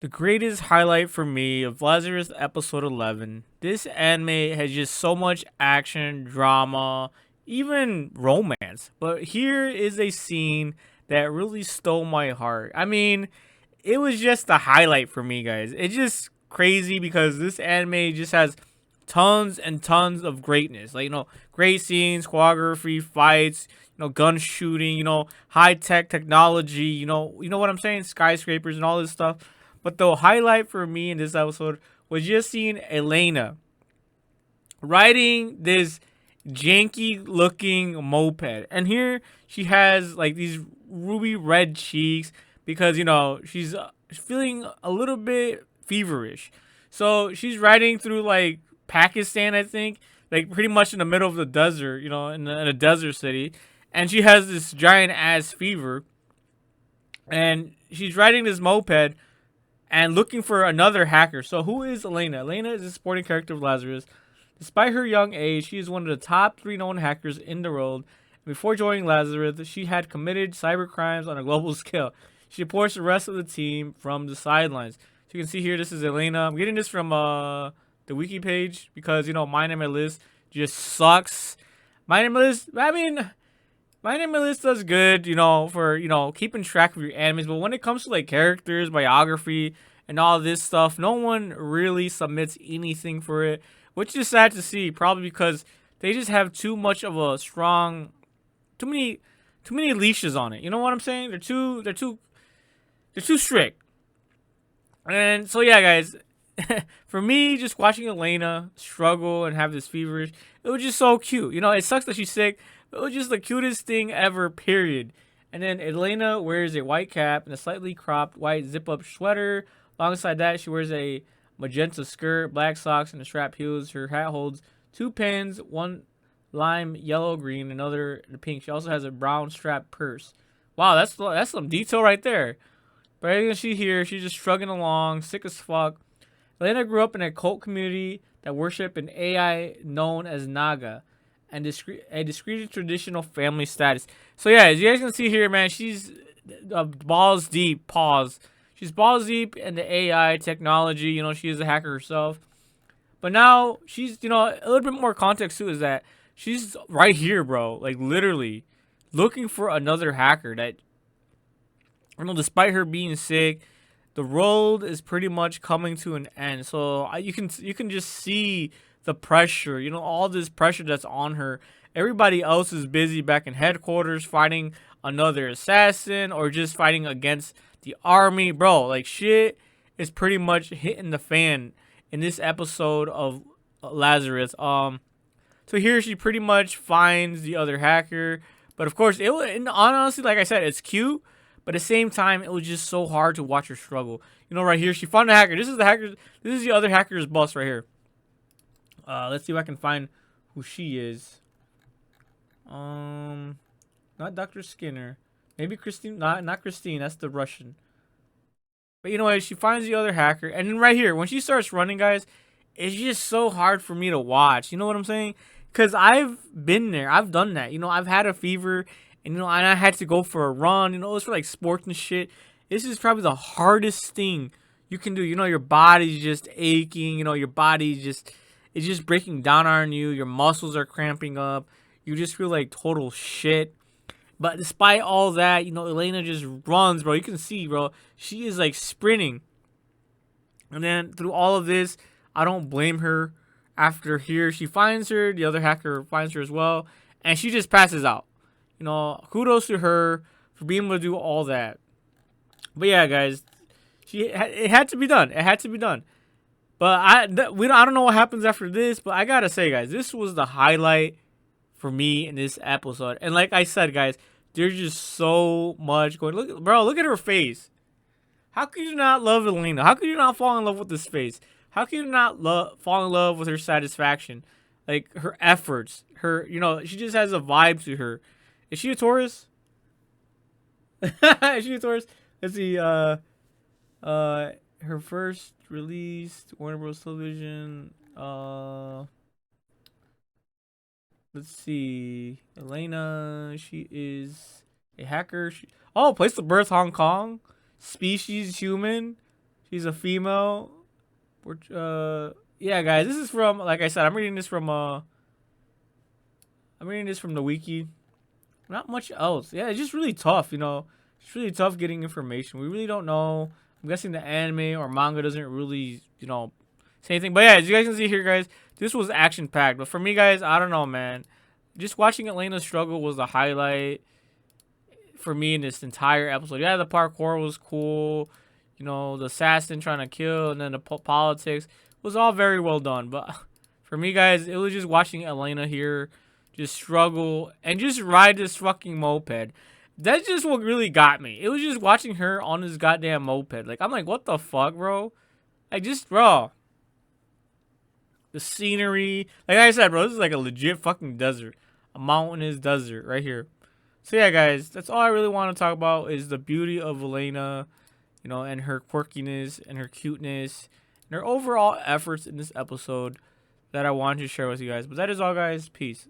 The greatest highlight for me of Lazarus episode 11. This anime has just so much action, drama, even romance. But here is a scene that really stole my heart. I mean, it was just the highlight for me, guys. It's just crazy because this anime just has tons and tons of greatness. Like, great scenes, choreography, fights, gun shooting, high tech technology, you know what I'm saying? Skyscrapers and all this stuff. But the highlight for me in this episode was just seeing Elena riding this janky looking moped. And here she has like these ruby red cheeks because, she's feeling a little bit feverish. So she's riding through like Pakistan, I think, like pretty much in the middle of the desert, in a desert city. And she has this giant ass fever. And she's riding this moped and looking for another hacker. So who is Elena? Elena is a supporting character of Lazarus. Despite her young age, she is one of the top 3 known hackers in the world. Before joining Lazarus, she had committed cyber crimes on a global scale. She supports the rest of the team from the sidelines. So you can see here, this is Elena. I'm getting this from the wiki page because, My Name and List just sucks. My Name and List, I mean, My Name and List does good, for, keeping track of your animes. But when it comes to, like, characters, biography, and all this stuff, no one really submits anything for it, which is sad to see, probably because they just have too much of a strong, too many leashes on it. You know what I'm saying? They're too strict. And so yeah, guys, for me, just watching Elena struggle and have this feverish, it was just so cute. It sucks that she's sick, but it was just the cutest thing ever, period. And then Elena wears a white cap and a slightly cropped white zip-up sweater. Alongside that, she wears a magenta skirt, black socks, and a strap heels. Her hat holds 2 pins, one lime yellow green, another pink. She also has a brown strap purse. Wow, that's some detail right there. But as you can see here, she's just shrugging along, sick as fuck. Elena grew up in a cult community that worship an AI known as Naga, and a discreet traditional family status. So yeah, as you guys can see here, man, she's balls deep. Pause. She's balls deep in the AI technology. She is a hacker herself. But now she's, a little bit more context too is that she's right here, bro. Like literally looking for another hacker that, despite her being sick, the world is pretty much coming to an end. So you can just see the pressure, all this pressure that's on her. Everybody else is busy back in headquarters fighting another assassin or just fighting against the army, bro. Like shit is pretty much hitting the fan in this episode of Lazarus. So here she pretty much finds the other hacker, but of course and honestly, like I said, it's cute. But at the same time, it was just so hard to watch her struggle. Right here, she found the hacker. This is the hacker. This is the other hacker's boss right here. Let's see if I can find who she is. Not Dr. Skinner. Maybe Christine. Not Christine. That's the Russian. But what? She finds the other hacker, and then right here, when she starts running, guys, it's just so hard for me to watch. You know what I'm saying? Because I've been there. I've done that. I've had a fever, and I had to go for a run. It was for like sports and shit. This is probably the hardest thing you can do. Your body's just aching. Your body's just it's just breaking down on you. Your muscles are cramping up. You just feel like total shit. But despite all that, Elena just runs, bro. You can see, bro. She is like sprinting. And then through all of this, I don't blame her. After here, she finds her. The other hacker finds her as well. And she just passes out. Kudos to her for being able to do all that. But yeah, guys, it had to be done. It had to be done. But I don't know what happens after this. But I gotta say, guys, this was the highlight for me in this episode. And like I said, guys, there's just so much going. Look at her face. How could you not love Elena? How could you not fall in love with this face? How could you not fall in love with her satisfaction? Like her efforts. She just has a vibe to her. Is she a Taurus? Is she a Taurus? Let's see. Her first released Warner Bros. Television. Let's see. Elena. She is a hacker. Place of birth Hong Kong. Species human. She's a female. Yeah, guys, this is from, like I said, I'm reading this from the wiki. Not much else. Yeah, it's just really tough, you know. It's really tough getting information. We really don't know. I'm guessing the anime or manga doesn't really, you know, say anything. But yeah, as you guys can see here, guys, this was action packed. But for me, guys, I don't know, man. Just watching Elena struggle was the highlight for me in this entire episode. Yeah, the parkour was cool. You know, the assassin trying to kill, and then the politics was all very well done. But for me, guys, it was just watching Elena here just struggle and just ride this fucking moped. That's just what really got me. It was just watching her on this goddamn moped. Like, I'm like, what the fuck, bro? Like, just, bro. The scenery. Like I said, bro, this is like a legit fucking desert. A mountainous desert right here. So yeah, guys, that's all I really want to talk about is the beauty of Elena, you know, and her quirkiness and her cuteness and her overall efforts in this episode that I wanted to share with you guys. But that is all, guys. Peace.